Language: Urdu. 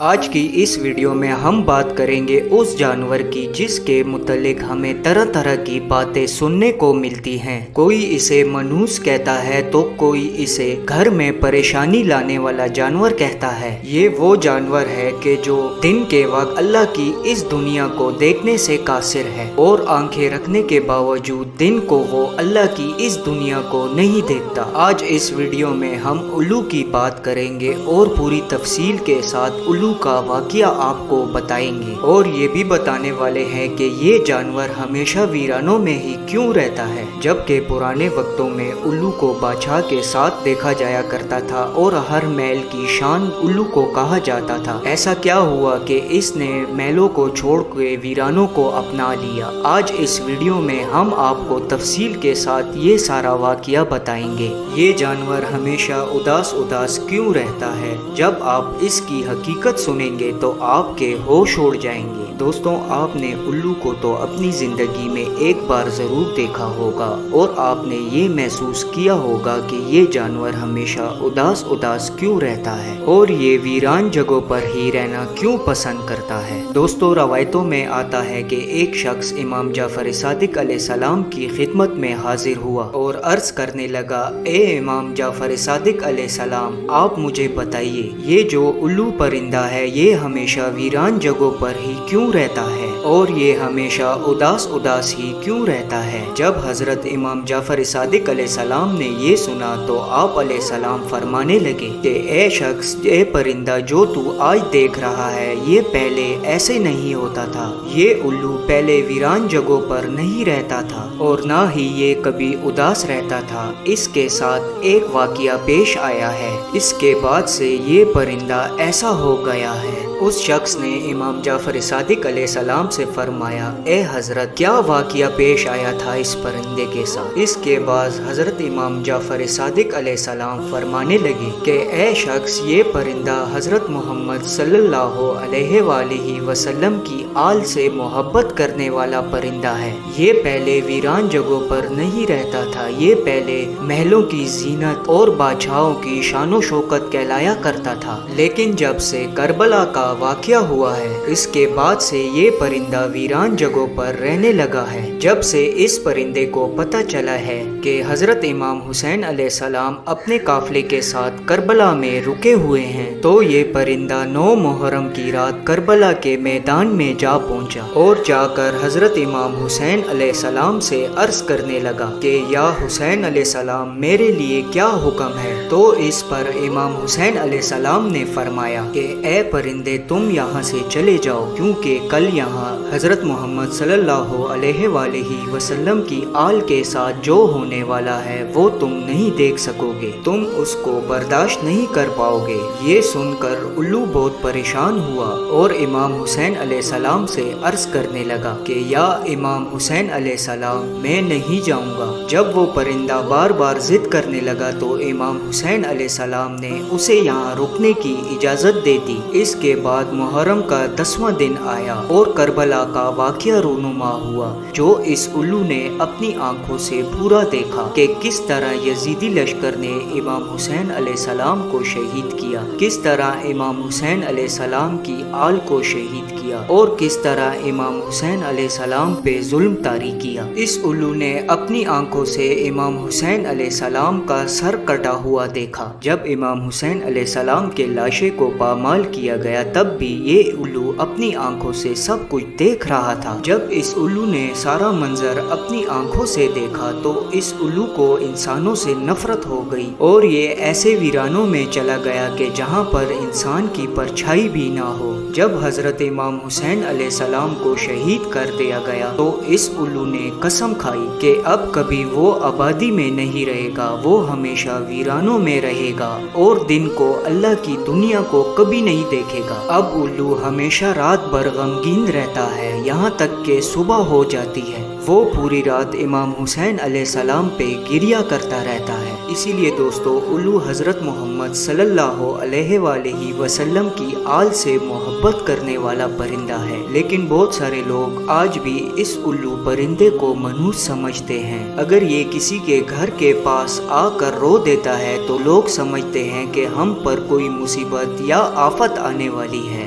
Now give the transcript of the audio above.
آج کی اس ویڈیو میں ہم بات کریں گے اس جانور کی جس کے متعلق ہمیں طرح طرح کی باتیں سننے کو ملتی ہیں۔ کوئی اسے منحوس کہتا ہے تو کوئی اسے گھر میں پریشانی لانے والا جانور کہتا ہے۔ یہ وہ جانور ہے کہ جو دن کے وقت اللہ کی اس دنیا کو دیکھنے سے قاصر ہے اور آنکھیں رکھنے کے باوجود دن کو وہ اللہ کی اس دنیا کو نہیں دیکھتا۔ آج اس ویڈیو میں ہم الو کی بات کریں گے اور پوری تفصیل کے ساتھ الو کا واقعہ آپ کو بتائیں گے، اور یہ بھی بتانے والے ہیں کہ یہ جانور ہمیشہ ویرانوں میں ہی کیوں رہتا ہے، جبکہ پرانے وقتوں میں الو کو بادشاہ کے ساتھ دیکھا جایا کرتا تھا اور ہر محل کی شان الو کو کہا جاتا تھا۔ ایسا کیا ہوا کہ اس نے محلوں کو چھوڑ کے ویرانوں کو اپنا لیا؟ آج اس ویڈیو میں ہم آپ کو تفصیل کے ساتھ یہ سارا واقعہ بتائیں گے۔ یہ جانور ہمیشہ اداس کیوں رہتا ہے؟ جب آپ اس کی حقیقت سنیں گے تو آپ کے ہوش اڑ جائیں گے۔ دوستوں، آپ نے الو کو تو اپنی زندگی میں ایک بار ضرور دیکھا ہوگا اور آپ نے یہ محسوس کیا ہوگا کہ یہ جانور ہمیشہ اداس کیوں رہتا ہے اور یہ ویران جگہوں پر ہی رہنا کیوں پسند کرتا ہے۔ دوستوں، روایتوں میں آتا ہے کہ ایک شخص امام جعفر صادق علیہ السلام کی خدمت میں حاضر ہوا اور عرض کرنے لگا، اے امام جعفر صادق علیہ السلام، آپ مجھے بتائیے، یہ جو الو پرندہ ہے یہ ہمیشہ ویران جگہوں پر ہی کیوں رہتا ہے اور یہ ہمیشہ اداس ہی کیوں رہتا ہے؟ جب حضرت امام جعفر صادق علیہ السلام نے یہ سنا تو آپ علیہ السلام فرمانے لگے کہ اے شخص، یہ پرندہ جو تو آج دیکھ رہا ہے یہ پہلے ایسے نہیں ہوتا تھا۔ یہ الو پہلے ویران جگہوں پر نہیں رہتا تھا اور نہ ہی یہ کبھی اداس رہتا تھا۔ اس کے ساتھ ایک واقعہ پیش آیا ہے، اس کے بعد سے یہ پرندہ ایسا ہو گیا ہے۔ اس شخص نے امام جعفر صادق علیہ السلام سے فرمایا، اے حضرت، کیا واقعہ پیش آیا تھا اس پرندے کے ساتھ؟ اس کے بعد حضرت امام جعفر صادق علیہ السلام فرمانے لگے کہ اے شخص، یہ پرندہ حضرت محمد صلی اللہ علیہ وآلہ وسلم کی آل سے محبت کرنے والا پرندہ ہے۔ یہ پہلے ویران جگہوں پر نہیں رہتا تھا، یہ پہلے محلوں کی زینت اور بادشاہوں کی شان و شوکت کہلایا کرتا تھا، لیکن جب سے کربلا کا واقعہ ہوا ہے اس کے بعد سے یہ پرندہ ویران جگہوں پر رہنے لگا ہے۔ جب سے اس پرندے کو پتہ چلا ہے کہ حضرت امام حسین علیہ السلام اپنے قافلے کے ساتھ کربلا میں رکے ہوئے ہیں تو یہ پرندہ 9 محرم کی رات کربلا کے میدان میں جا پہنچا اور جا کر حضرت امام حسین علیہ السلام سے عرض کرنے لگا کہ یا حسین علیہ السلام، میرے لیے کیا حکم ہے؟ تو اس پر امام حسین علیہ السلام نے فرمایا کہ اے پرندے، تم یہاں سے چلے جاؤ، کیونکہ کل یہاں حضرت محمد صلی اللہ علیہ وآلہ وسلم کی آل کے ساتھ جو ہونے والا ہے وہ تم نہیں دیکھ سکو گے، تم اس کو برداشت نہیں کر پاؤ گے۔ یہ سن کر الو بہت پریشان ہوا اور امام حسین علیہ السلام سے عرض کرنے لگا کہ یا امام حسین علیہ السلام، میں نہیں جاؤں گا۔ جب وہ پرندہ بار بار ضد کرنے لگا تو امام حسین علیہ السلام نے اسے یہاں رکنے کی اجازت دے دی۔ اس کے بعد محرم کا 10واں دن آیا اور کربلا کا واقعہ رونما ہوا، جو اس الو نے اپنی آنکھوں سے پورا دیکھا کہ کس طرح یزیدی لشکر نے امام حسین علیہ السلام کو شہید کیا، کس طرح امام حسین علیہ السلام کی آل کو شہید کیا اور کس طرح امام حسین علیہ السلام پہ ظلم طاری کیا۔ اس الو نے اپنی آنکھوں سے امام حسین علیہ السلام کا سر کٹا ہوا دیکھا۔ جب امام حسین علیہ السلام کے لاشے کو پامال کیا گیا تب بھی یہ الو اپنی آنکھوں سے سب کچھ دیکھ رہا تھا۔ جب اس الو نے سارا منظر اپنی آنکھوں سے دیکھا تو اس الو کو انسانوں سے نفرت ہو گئی اور یہ ایسے ویرانوں میں چلا گیا کہ جہاں پر انسان کی پرچھائی بھی نہ ہو۔ جب حضرت امام حسین علیہ السلام کو شہید کر دیا گیا تو اس الو نے قسم کھائی کہ اب کبھی وہ آبادی میں نہیں رہے گا، وہ ہمیشہ ویرانوں میں رہے گا اور دن کو اللہ کی دنیا کو کبھی نہیں دیکھے گا۔ اب الو ہمیشہ رات بھر غمگین رہتا ہے، یہاں تک کہ صبح ہو جاتی ہے وہ پوری رات امام حسین علیہ السلام پہ گریہ کرتا رہتا ہے۔ اسی لیے دوستو، الو حضرت محمد صلی اللہ علیہ وآلہ وسلم کی آل سے محبت کرنے والا پرندہ ہے، لیکن بہت سارے لوگ آج بھی اس الو پرندے کو منحوس سمجھتے ہیں۔ اگر یہ کسی کے گھر کے پاس آ کر رو دیتا ہے تو لوگ سمجھتے ہیں کہ ہم پر کوئی مصیبت یا آفت آنے والی ہے۔